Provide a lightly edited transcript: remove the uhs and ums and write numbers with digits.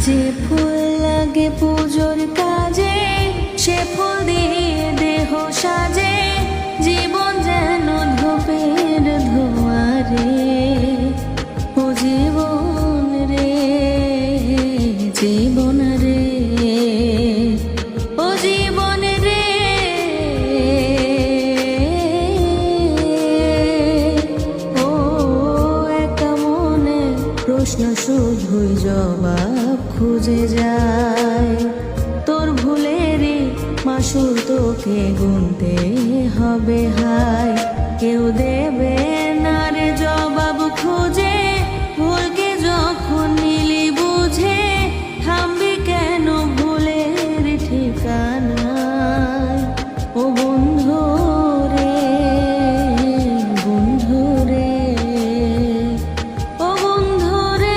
যে ফুল লাগে পুজোর কাজে, সে ফুল দিয়ে দেহ সাজে, জীবন যেন ধূপের ধোয়ারে। ও জীবন রে, জীবন রে, ও জীবন রে। ও একা মনে প্রশ্ন শুধুই জবাব খুঁজে যায়। তোর ভুলেরই মাসুল তোকে গুনতে হবে হায়, কেউ দেবে